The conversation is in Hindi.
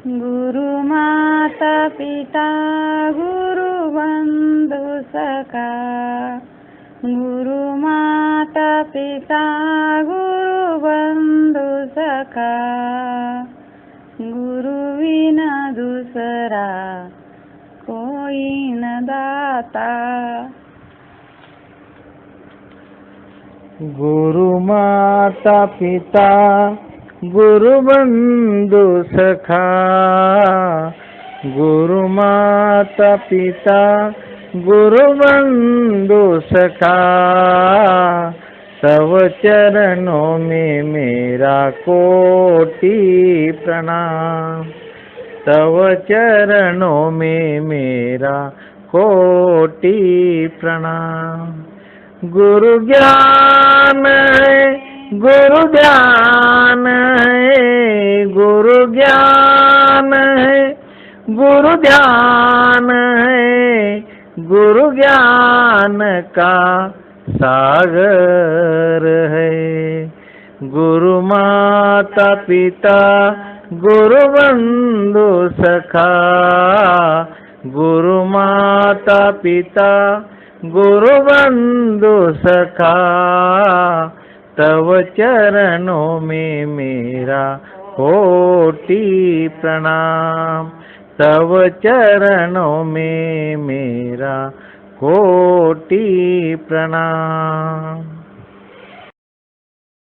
गुरु माता पिता गुरु बंधु सखा, गुरु माता पिता गुरु बंधु सखा, गुरु बिना दूसरा कोई न दाता। गुरु माता पिता गुरु बंधु सखा, गुरु माता पिता गुरु बंधु सखा, तव चरणों में मेरा कोटि प्रणाम, तव चरणों में मेरा कोटि प्रणाम। गुरु ज्ञान है गुरु ध्यान है, गुरु ज्ञान है गुरु ध्यान है, गुरु ज्ञान का सागर है। गुरु माता पिता गुरु बंधु सखा, गुरु माता पिता गुरु बंधु सखा, तव चरणों में मेरा कोटि प्रणाम, तव चरणों में मेरा कोटि प्रणाम।